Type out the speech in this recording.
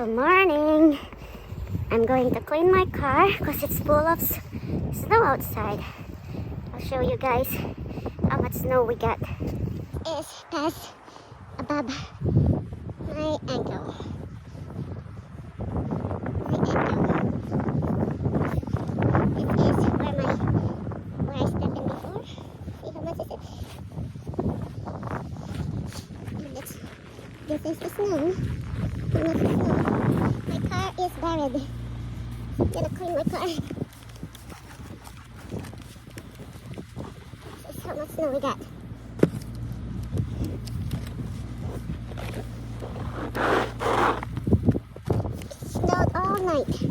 Good morning. I'm going to clean my car because it's full of snow outside. I'll show you guys how much snow we got. It's past above my ankle. It is where I stepped in before. See how much is it? This is the snow. How much is snow? My car is buried. I'm gonna clean my car. This is how much snow we got. It snowed all night.